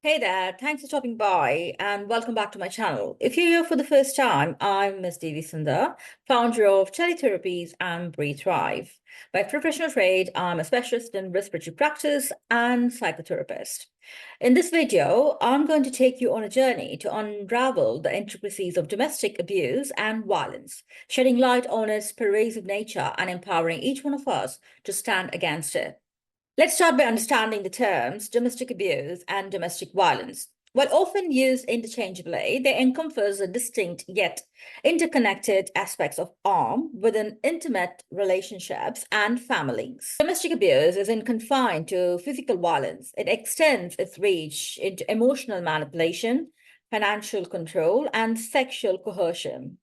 Hey there, thanks for stopping by and welcome back to my channel. If you're here for the first time, I'm Ms. Devi Sundar, founder of Teletherapies and Breathe Thrive. By professional trade, I'm a specialist in respiratory practice and psychotherapist. In this video, I'm going to take you on a journey to unravel the intricacies of domestic abuse and violence, shedding light on its pervasive nature and empowering each one of us to stand against it. Let's start by understanding the terms domestic abuse and domestic violence. While often used interchangeably, they encompass the distinct yet interconnected aspects of harm within intimate relationships and families. Domestic abuse isn't confined to physical violence. It extends its reach into emotional manipulation, financial control, and sexual coercion.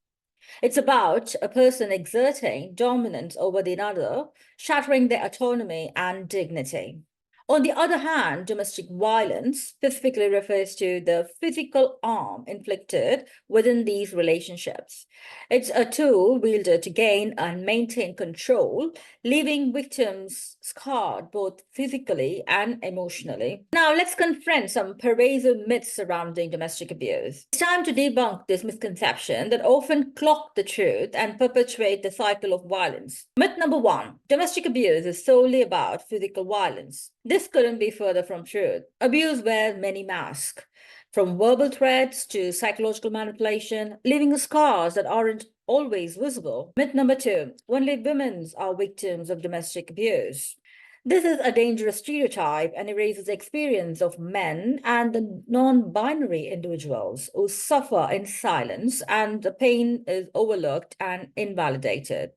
It's about a person exerting dominance over the other, shattering their autonomy and dignity. On the other hand, domestic violence specifically refers to the physical harm inflicted within these relationships. It's a tool wielded to gain and maintain control, leaving victims scarred both physically and emotionally. Now, let's confront some pervasive myths surrounding domestic abuse. It's time to debunk this misconception that often cloak the truth and perpetuate the cycle of violence. Myth number one: domestic abuse is solely about physical violence. This couldn't be further from truth. Abuse wears many masks, from verbal threats to psychological manipulation, leaving scars that aren't always visible. Myth number two: only women are victims of domestic abuse. This is a dangerous stereotype and erases the experience of men and the non-binary individuals who suffer in silence, and the pain is overlooked and invalidated.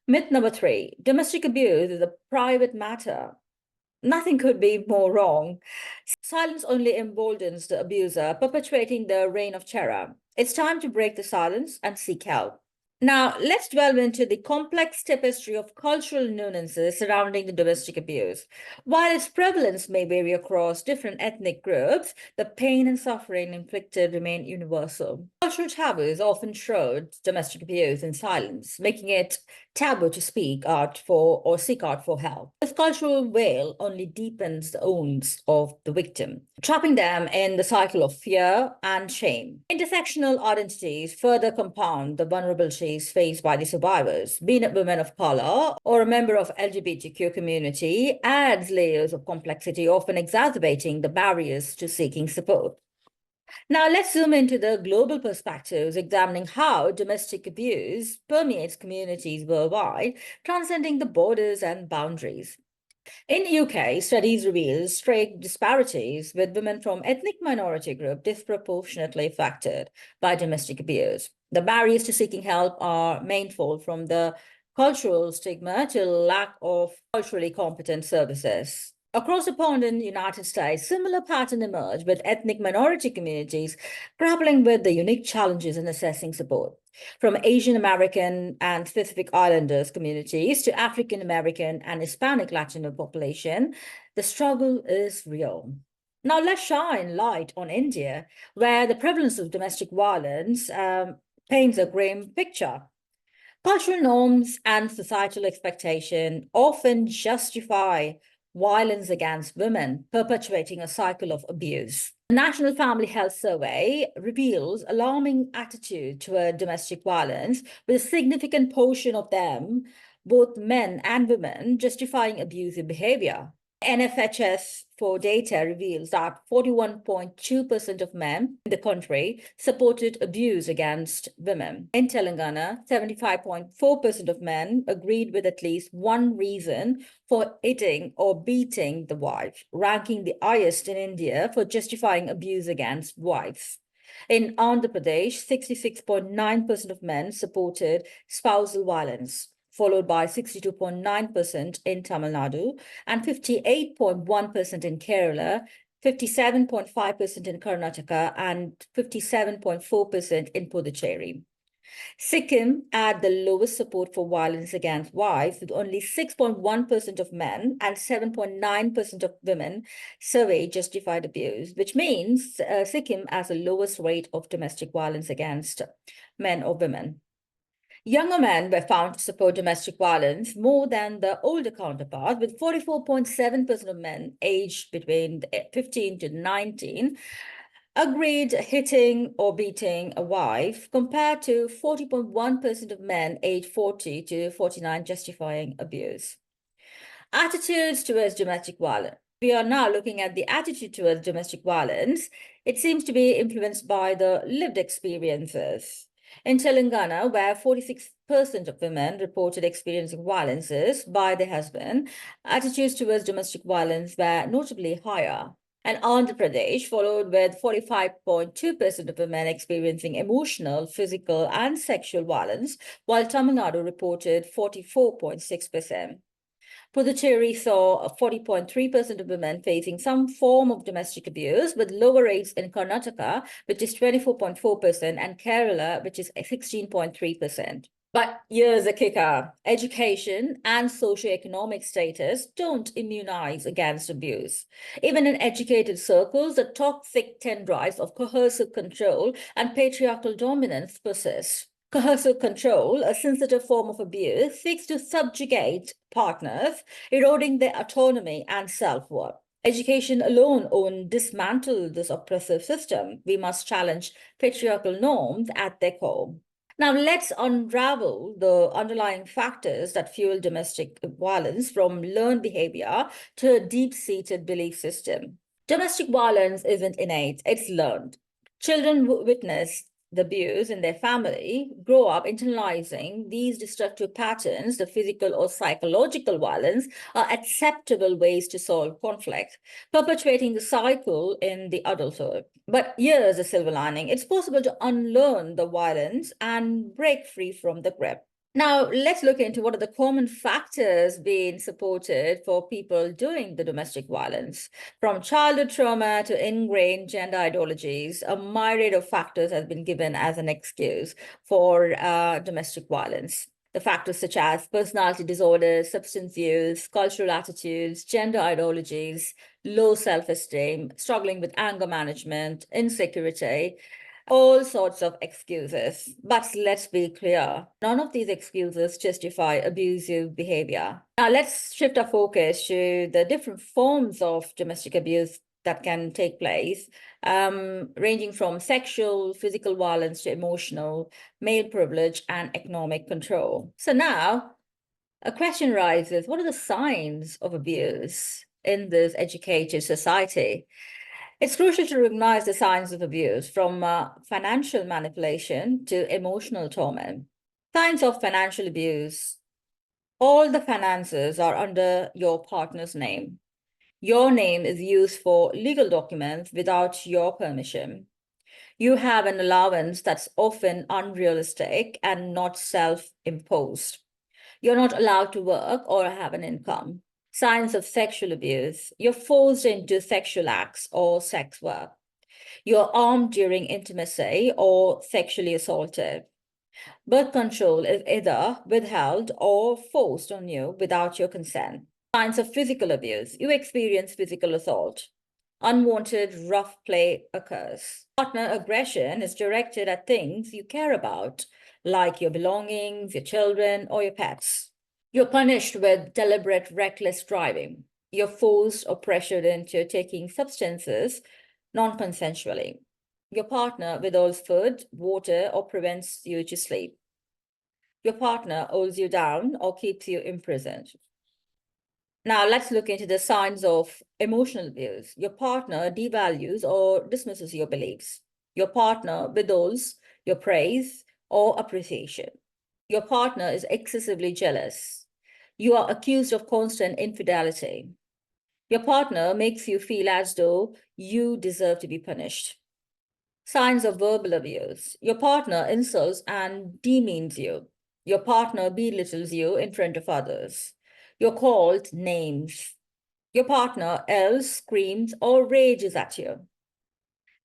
Myth number three: domestic abuse is a private matter. Nothing could be more wrong. Silence only emboldens the abuser, perpetuating the reign of terror. It's time to break the silence and seek help. Now, let's delve into the complex tapestry of cultural nuances surrounding the domestic abuse. While its prevalence may vary across different ethnic groups, the pain and suffering inflicted remain universal. Cultural taboos often shroud domestic abuse in silence, making it taboo to speak out for or seek out for help. This cultural veil only deepens the wounds of the victim, trapping them in the cycle of fear and shame. Intersectional identities further compound the vulnerabilities faced by the survivors. Being a woman of color or a member of LGBTQ community adds layers of complexity, often exacerbating the barriers to seeking support. Now, let's zoom into the global perspectives, examining how domestic abuse permeates communities worldwide, transcending the borders and boundaries. In the UK, studies reveal striking disparities, with women from ethnic minority groups disproportionately affected by domestic abuse. The barriers to seeking help are manifold, from the cultural stigma to lack of culturally competent services. Across the pond in the United States, similar patterns emerge, with ethnic minority communities grappling with the unique challenges in assessing support. From Asian American and Pacific Islanders communities to African American and Hispanic Latino population, the struggle is real. Now, let's shine light on India, where the prevalence of domestic violence paints a grim picture. Cultural norms and societal expectation often justify violence against women, perpetuating a cycle of abuse. The National Family Health Survey reveals alarming attitude toward domestic violence, with a significant portion of them, both men and women, justifying abusive behavior. NFHS for data reveals that 41.2% of men in the country supported abuse against women. In Telangana, 75.4% of men agreed with at least one reason for hitting or beating the wife, ranking the highest in India for justifying abuse against wives. In Andhra Pradesh, 66.9% of men supported spousal violence, followed by 62.9% in Tamil Nadu and 58.1% in Kerala, 57.5% in Karnataka, and 57.4% in Puducherry. Sikkim had the lowest support for violence against wives, with only 6.1% of men and 7.9% of women surveyed justified abuse, which means Sikkim has the lowest rate of domestic violence against men or women. Younger men were found to support domestic violence more than the older counterpart, with 44.7% of men aged between 15 to 19 agreed hitting or beating a wife, compared to 40.1% of men aged 40 to 49 justifying abuse. Attitudes towards domestic violence. We are now looking at the attitude towards domestic violence. It seems to be influenced by the lived experiences. In Telangana, where 46% of women reported experiencing violences by their husband, attitudes towards domestic violence were notably higher. And Andhra Pradesh followed with 45.2% of women experiencing emotional, physical, and sexual violence, while Tamil Nadu reported 44.6%. Puducherry saw 40.3% of women facing some form of domestic abuse, with lower rates in Karnataka, which is 24.4%, and Kerala, which is 16.3%. But here's a kicker. Education and socioeconomic status don't immunize against abuse. Even in educated circles, the toxic tendrils of coercive control and patriarchal dominance persist. Coercive control, a sensitive form of abuse, seeks to subjugate partners, eroding their autonomy and self-worth. Education alone won't dismantle this oppressive system. We must challenge patriarchal norms at their core. Now, let's unravel the underlying factors that fuel domestic violence, from learned behavior to a deep-seated belief system. Domestic violence isn't innate, it's learned. Children who witness the abuse in their family grow up internalizing these destructive patterns. The physical or psychological violence are acceptable ways to solve conflict, perpetuating the cycle in the adulthood. But here's a silver lining. It's possible to unlearn the violence and break free from the grip. Now, let's look into what are the common factors being supported for people doing the domestic violence. From childhood trauma to ingrained gender ideologies, a myriad of factors has been given as an excuse for domestic violence. The factors such as personality disorders, substance use, cultural attitudes, gender ideologies, low self-esteem, struggling with anger management, insecurity, all sorts of excuses. But let's be clear, none of these excuses justify abusive behavior. Now, let's shift our focus to the different forms of domestic abuse that can take place, ranging from sexual, physical violence to emotional, male privilege, and economic control. So now, a question arises, what are the signs of abuse in this educated society? It's crucial to recognize the signs of abuse, from financial manipulation to emotional torment. Signs of financial abuse. All the finances are under your partner's name. Your name is used for legal documents without your permission. You have an allowance that's often unrealistic and not self-imposed. You're not allowed to work or have an income. Signs of sexual abuse. You're forced into sexual acts or sex work. You're armed during intimacy or sexually assaulted. Birth control is either withheld or forced on you without your consent. Signs of physical abuse. You experience physical assault. Unwanted rough play occurs. Partner aggression is directed at things you care about, like your belongings, your children, or your pets. You're punished with deliberate, reckless driving. You're forced or pressured into taking substances non-consensually. Your partner withholds food, water, or prevents you to sleep. Your partner holds you down or keeps you imprisoned. Now, let's look into the signs of emotional abuse. Your partner devalues or dismisses your beliefs. Your partner withholds your praise or appreciation. Your partner is excessively jealous. You are accused of constant infidelity. Your partner makes you feel as though you deserve to be punished. Signs of verbal abuse. Your partner insults and demeans you. Your partner belittles you in front of others. You're called names. Your partner yells, screams, or rages at you.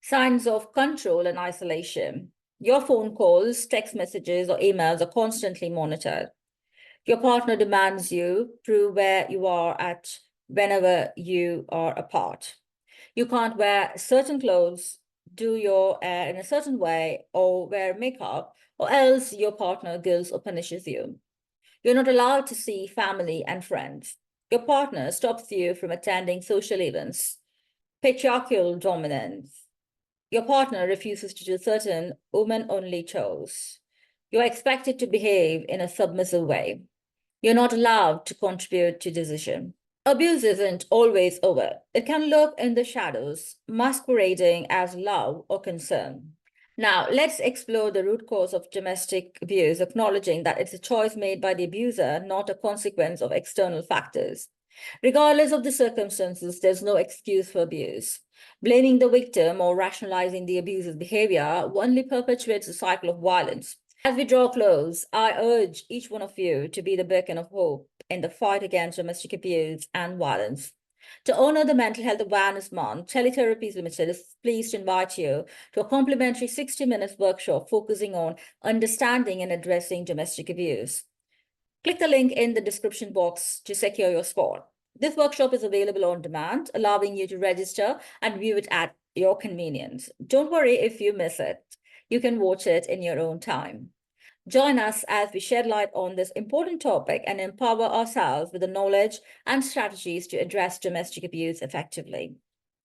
Signs of control and isolation. Your phone calls, text messages, or emails are constantly monitored. Your partner demands you prove where you are at whenever you are apart. You can't wear certain clothes do your hair in a certain way, or wear makeup, or else your partner guilts or punishes you. You're not allowed to see family and friends. Your partner stops you from attending social events. Patriarchal dominance. Your partner refuses to do certain women-only chores. You're expected to behave in a submissive way. You're not allowed to contribute to decision. Abuse isn't always over. It can lurk in the shadows, masquerading as love or concern. Now, let's explore the root cause of domestic abuse, acknowledging that it's a choice made by the abuser, not a consequence of external factors. Regardless of the circumstances, there's no excuse for abuse. Blaming the victim or rationalizing the abuser's behavior only perpetuates a cycle of violence. As we draw close, I urge each one of you to be the beacon of hope in the fight against domestic abuse and violence. To honor the Mental Health Awareness Month, Teletherapies Limited is pleased to invite you to a complimentary 60 minutes workshop focusing on understanding and addressing domestic abuse. Click the link in the description box to secure your spot. This workshop is available on demand, allowing you to register and view it at your convenience. Don't worry if you miss it. You can watch it in your own time. Join us as we shed light on this important topic and empower ourselves with the knowledge and strategies to address domestic abuse effectively.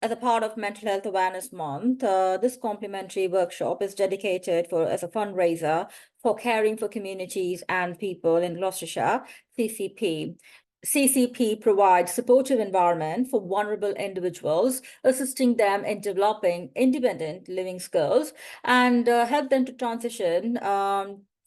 As a part of Mental Health Awareness Month, this complimentary workshop is dedicated as a fundraiser for Caring for Communities and People in Gloucestershire, CCP. CCP provides supportive environment for vulnerable individuals, assisting them in developing independent living skills and help them to transition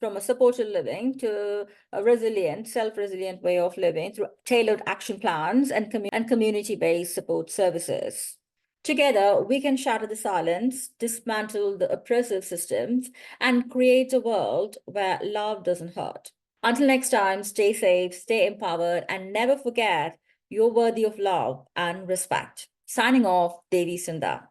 from a supported living to a resilient, self-resilient way of living through tailored action plans and community-based support services. Together, we can shatter the silence, dismantle the oppressive systems, and create a world where love doesn't hurt. Until next time, stay safe, stay empowered, and never forget you're worthy of love and respect. Signing off, Devi Sundar.